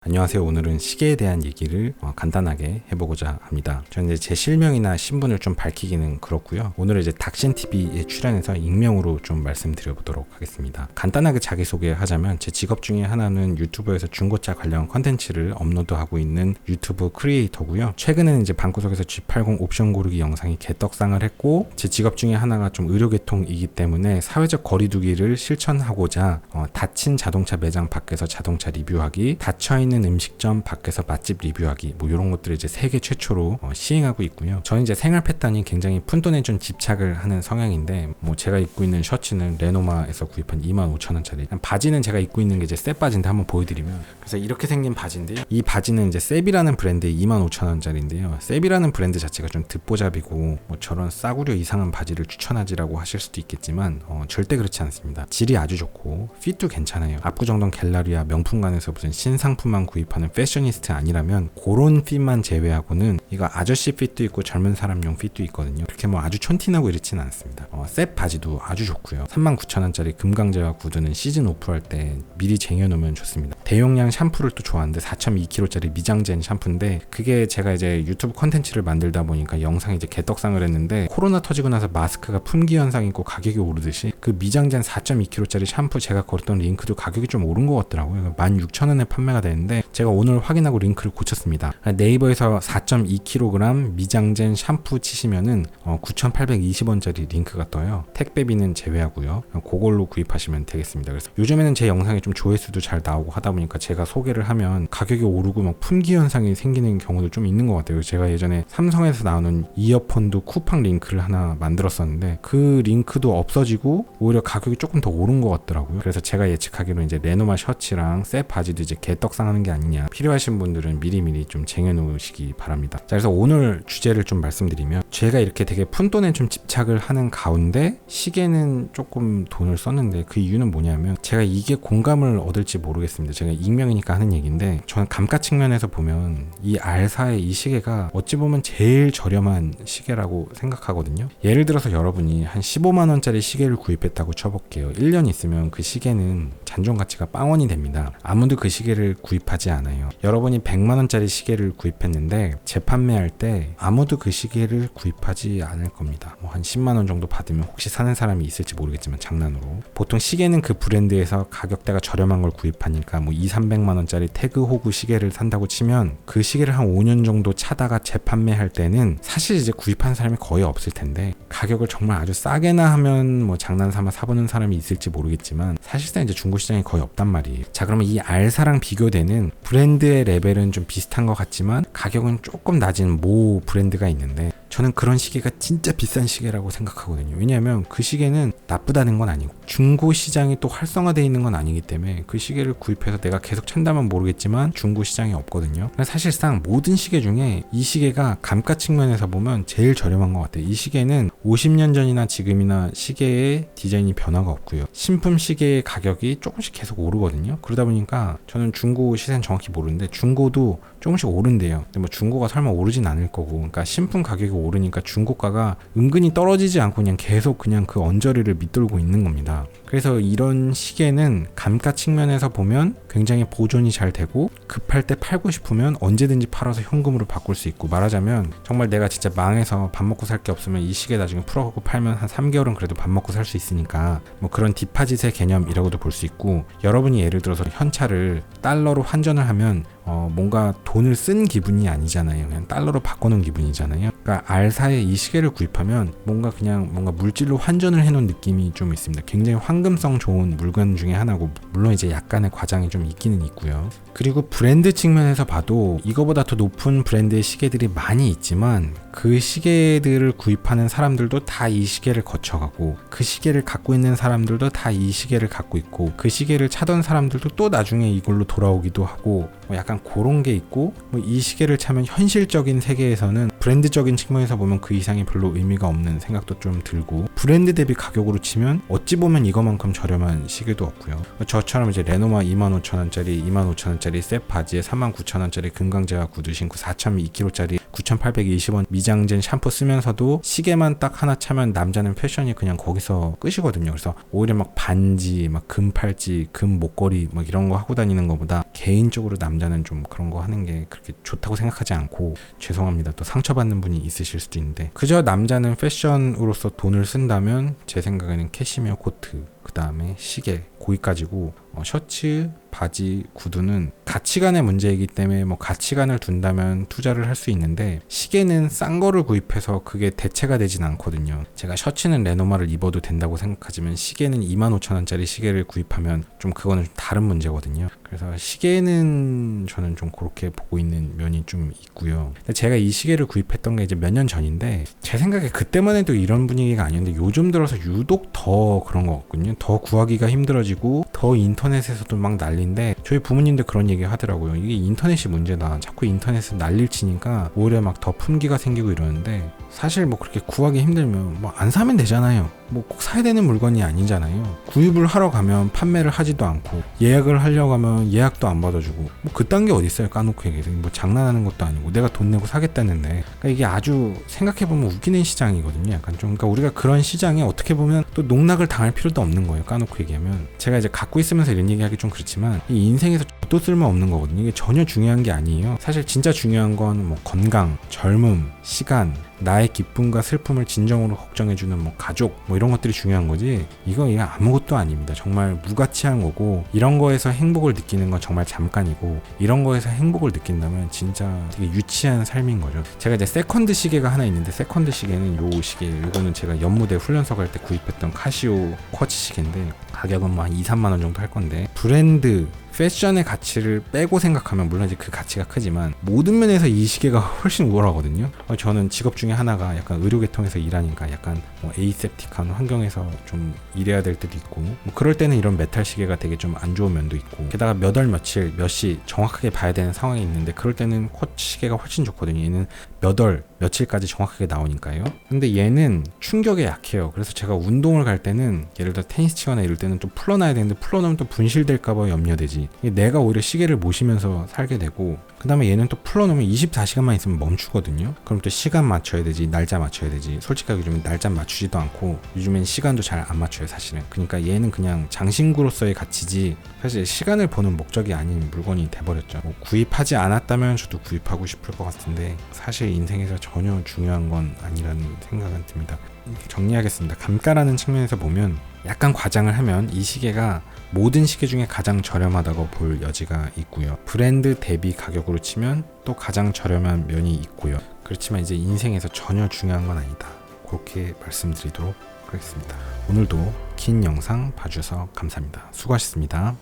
안녕하세요. 오늘은 시계에 대한 얘기를 간단하게 해보고자 합니다. 저는 이제 제 실명이나 신분을 좀 밝히기는 그렇고요. 오늘은 이제 닥신TV에 출연해서 익명으로 좀 말씀드려보도록 하겠습니다. 간단하게 자기소개하자면 제 직업 중에 하나는 유튜브에서 중고차 관련 컨텐츠를 업로드하고 있는 유튜브 크리에이터고요. 최근에는 이제 방구석에서 G80 옵션 고르기 영상이 개떡상을 했고, 제 직업 중에 하나가 좀 의료계통이기 때문에 사회적 거리두기를 실천하고자 닫힌 자동차 매장 밖에서 자동차 리뷰하기, 닫혀있는 음식점 밖에서 맛집 리뷰하기, 뭐 이런 것들을 이제 세계 최초로 시행하고 있고요. 저는 이제 생활 패턴이 굉장히 푼돈에 좀 집착을 하는 성향인데, 뭐 제가 입고 있는 셔츠는 레노마에서 구입한 25,000원짜리, 바지는 제가 입고 있는 게 이제 셉 바지인데 한번 보여드리면, 그래서 이렇게 생긴 바지인데요. 이 바지는 이제 셉이라는 브랜드의 25,000원짜리인데요. 셉이라는 브랜드 자체가 좀 듣보잡이고 뭐 저런 싸구려 이상한 바지를 추천하지라고 하실 수도 있겠지만 절대 그렇지 않습니다. 질이 아주 좋고 핏도 괜찮아요. 압구정동 갤러리아 명품관에서 무슨 신상품만 구입하는 패셔니스트 아니라면 그런 핏만 제외하고는 이거 아저씨 핏도 있고 젊은 사람용 핏도 있거든요. 그렇게 뭐 아주 촌티나고 이렇지는 않습니다. 셋 바지도 아주 좋고요. 39,000원짜리 금강제와 구두는 시즌 오프할 때 미리 쟁여놓으면 좋습니다. 대용량 샴푸를 또 좋아하는데 4.2kg짜리 미장젠 샴푸인데, 그게 제가 이제 유튜브 컨텐츠를 만들다 보니까 영상이 이제 개떡상을 했는데, 코로나 터지고 나서 마스크가 품귀 현상이 있고 가격이 오르듯이 그 미장젠 4.2kg짜리 샴푸 제가 걸었던 링크도 가격이 좀 오른 것 같더라고요. 16,000원에 판매가 되는데 제가 오늘 확인하고 링크를 고쳤습니다. 네이버에서 4.2kg 미장젠 샴푸 치시면은 9,820원짜리 링크가 떠요. 택배비는 제외하고요. 그걸로 구입하시면 되겠습니다. 그래서 요즘에는 제 영상이 좀 조회수도 잘 나오고 하다 보니까 제가 소개를 하면 가격이 오르고 막 품귀 현상이 생기는 경우도 좀 있는 것 같아요. 제가 예전에 삼성에서 나오는 이어폰도 쿠팡 링크를 하나 만들었었는데 그 링크도 없어지고 오히려 가격이 조금 더 오른 것 같더라고요. 그래서 제가 예측하기로 이제 레노마 셔츠랑 셋 바지도 이제 개떡상하는 게 아니냐, 필요하신 분들은 미리미리 좀 쟁여놓으시기 바랍니다. 자, 그래서 오늘 주제를 좀 말씀드리면, 제가 이렇게 되게 푼돈에 좀 집착을 하는 가운데 시계는 조금 돈을 썼는데, 그 이유는 뭐냐면 제가 이게 공감을 얻을지 모르겠습니다. 제가 익명이니까 하는 얘기인데, 저는 감가 측면에서 보면 이 R사의 이 시계가 어찌 보면 제일 저렴한 시계라고 생각하거든요. 예를 들어서 여러분이 한 15만원짜리 시계를 구입했다고 쳐볼게요. 1년 있으면 그 시계는 잔존 가치가 빵원이 됩니다. 아무도 그 시계를 구입하지 않아요. 여러분이 100만원짜리 시계를 구입했는데 재판매할 때 아무도 그 시계를 구입하지 않을 겁니다. 뭐 한 10만원 정도 받으면 혹시 사는 사람이 있을지 모르겠지만 장난으로, 보통 시계는 그 브랜드에서 가격대가 저렴한 걸 구입하니까 뭐 200~300만원짜리 태그 호구 시계를 산다고 치면 그 시계를 한 5년 정도 차다가 재판매할 때는 사실 이제 구입한 사람이 거의 없을 텐데, 가격을 정말 아주 싸게나 하면 뭐 장난삼아 사보는 사람이 있을지 모르겠지만 사실상 이제 중고시장이 거의 없단 말이에요. 자, 그러면 이 R사랑 비교되는 브랜드의 레벨은 좀 비슷한 것 같지만 가격은 조금 낮은 모 브랜드가 있는데, 저는 그런 시계가 진짜 비싼 시계라고 생각하거든요. 왜냐하면 그 시계는 나쁘다는 건 아니고 중고 시장이 또 활성화되어 있는 건 아니기 때문에 그 시계를 구입해서 내가 계속 찬다면 모르겠지만 중고 시장이 없거든요. 사실상 모든 시계 중에 이 시계가 감가 측면에서 보면 제일 저렴한 것 같아요. 이 시계는 50년 전이나 지금이나 시계의 디자인이 변화가 없고요. 신품 시계의 가격이 조금씩 계속 오르거든요. 그러다 보니까 저는 중고 시세는 정확히 모르는데 중고도 조금씩 오른대요. 근데 뭐 중고가 설마 오르진 않을 거고, 그러니까 신품 가격이 오르니까 중고가가 은근히 떨어지지 않고 그냥 계속 그냥 그 언저리를 밑돌고 있는 겁니다. 그래서 이런 시계는 감가 측면에서 보면 굉장히 보존이 잘 되고, 급할 때 팔고 싶으면 언제든지 팔아서 현금으로 바꿀 수 있고, 말하자면 정말 내가 진짜 망해서 밥 먹고 살 게 없으면 이 시계 나중에 풀어갖고 팔면 한 3개월은 그래도 밥 먹고 살 수 있으니까 뭐 그런 디파짓의 개념이라고도 볼 수 있고, 여러분이 예를 들어서 현찰을 달러로 환전을 하면 뭔가 돈을 쓴 기분이 아니잖아요. 그냥 달러로 바꿔놓은 기분이잖아요. 그러니까 R사의 이 시계를 구입하면 뭔가 물질로 환전을 해놓은 느낌이 좀 있습니다. 굉장히 황금성 좋은 물건 중에 하나고, 물론 이제 약간의 과장이 좀 있기는 있고요. 그리고 브랜드 측면에서 봐도 이거보다 더 높은 브랜드의 시계들이 많이 있지만, 그 시계들을 구입하는 사람들도 다 이 시계를 거쳐가고, 그 시계를 갖고 있는 사람들도 다 이 시계를 갖고 있고, 그 시계를 차던 사람들도 또 나중에 이걸로 돌아오기도 하고, 뭐 약간 그런 게 있고, 뭐 이 시계를 차면 현실적인 세계에서는 브랜드적인 측면에서 보면 그 이상이 별로 의미가 없는 생각도 좀 들고, 브랜드 대비 가격으로 치면 어찌 보면 이거만큼 저렴한 시계도 없고요. 저처럼 이제 레노마 25,000원짜리 25,000원짜리 셋 바지에 39,000원짜리 금강제화 구두 신고 4.2kg짜리 9,820원 미장젠 샴푸 쓰면서도 시계만 딱 하나 차면 남자는 패션이 그냥 거기서 끝이거든요. 그래서 오히려 막 반지, 막 금팔찌, 금 목걸이 막 이런 거 하고 다니는 것보다 개인적으로 남자는 좀 그런 거 하는 게 그렇게 좋다고 생각하지 않고, 죄송합니다, 또 상처받는 분이 있으실 수도 있는데, 그저 남자는 패션으로서 돈을 쓴다면 제 생각에는 캐시미어 코트, 그 다음에 시계, 거기까지고, 셔츠, 바지, 구두는 가치관의 문제이기 때문에 뭐 가치관을 둔다면 투자를 할 수 있는데, 시계는 싼 거를 구입해서 그게 대체가 되진 않거든요. 제가 셔츠는 레노마를 입어도 된다고 생각하지만 시계는 25,000원짜리 시계를 구입하면 좀 그거는 좀 다른 문제거든요. 그래서 시계는 저는 좀 그렇게 보고 있는 면이 좀 있고요. 제가 이 시계를 구입했던 게 이제 몇 년 전인데, 제 생각에 그때만 해도 이런 분위기가 아니었는데 요즘 들어서 유독 더 그런 것 같거든요. 더 구하기가 힘들어지고 더 인터넷에서도 막 난리인데, 저희 부모님도 그런 얘기 하더라고요. 이게 인터넷이 문제다. 자꾸 인터넷에 난리를 치니까 오히려 막 더 품귀가 생기고 이러는데, 사실 뭐 그렇게 구하기 힘들면 뭐 안 사면 되잖아요. 뭐 꼭 사야 되는 물건이 아니잖아요. 구입을 하러 가면 판매를 하지도 않고, 예약을 하려고 하면 예약도 안 받아주고, 뭐 그딴 게 어딨어요. 까놓고 얘기해서 뭐 장난하는 것도 아니고 내가 돈 내고 사겠다는데. 그러니까 이게 아주 생각해보면 웃기는 시장이거든요. 약간 좀, 그러니까 우리가 그런 시장에 어떻게 보면 또 농락을 당할 필요도 없는 거예요. 까놓고 얘기하면. 제가 이제 갖고 있으면서 이런 얘기하기 좀 그렇지만, 이 인생에서 또 쓸모없는 거거든요. 이게 전혀 중요한 게 아니에요. 사실 진짜 중요한 건 뭐 건강, 젊음, 시간, 나의 기쁨과 슬픔을 진정으로 걱정해주는 뭐 가족, 뭐 이런 것들이 중요한 거지, 이거 아무것도 아닙니다. 정말 무가치한 거고, 이런 거에서 행복을 느끼는 건 정말 잠깐이고, 이런 거에서 행복을 느낀다면 진짜 되게 유치한 삶인 거죠. 제가 이제 세컨드 시계가 하나 있는데, 세컨드 시계는 요 시계, 요거는 제가 연무대 훈련소 갈 때 구입했던 카시오 쿼츠 시계인데, 가격은 뭐 한 2, 3만 원 정도 할 건데, 브랜드 패션의 가치를 빼고 생각하면 물론 이제 그 가치가 크지만 모든 면에서 이 시계가 훨씬 우월하거든요. 저는 직업 중에 하나가 약간 의료 계통에서 일하니까 약간 뭐 에이셉틱한 환경에서 좀 일해야 될 때도 있고, 뭐 그럴 때는 이런 메탈 시계가 되게 좀 안 좋은 면도 있고, 게다가 몇 월 며칠 몇 시 정확하게 봐야 되는 상황이 있는데, 그럴 때는 쿼츠 시계가 훨씬 좋거든요. 얘는 몇 월 며칠까지 정확하게 나오니까요. 근데 얘는 충격에 약해요. 그래서 제가 운동을 갈 때는, 예를 들어 테니스 치거나 이럴 때는 좀 풀어놔야 되는데, 풀어놓으면 또 분실될까봐 염려되지. 내가 오히려 시계를 모시면서 살게 되고, 그 다음에 얘는 또 풀어놓으면 24시간만 있으면 멈추거든요. 그럼 또 시간 맞춰야 되지, 날짜 맞춰야 되지. 솔직하게 요즘엔 날짜 맞추지도 않고, 요즘엔 시간도 잘 안 맞춰요, 사실은. 그러니까 얘는 그냥 장신구로서의 가치지, 사실 시간을 보는 목적이 아닌 물건이 돼버렸죠. 뭐 구입하지 않았다면 저도 구입하고 싶을 것 같은데, 사실 인생에서 전혀 중요한 건 아니라는 생각은 듭니다. 정리하겠습니다. 감가라는 측면에서 보면, 약간 과장을 하면 이 시계가 모든 시계 중에 가장 저렴하다고 볼 여지가 있고요. 브랜드 대비 가격으로 치면 또 가장 저렴한 면이 있고요. 그렇지만 이제 인생에서 전혀 중요한 건 아니다. 그렇게 말씀드리도록 하겠습니다. 오늘도 긴 영상 봐주셔서 감사합니다. 수고하셨습니다.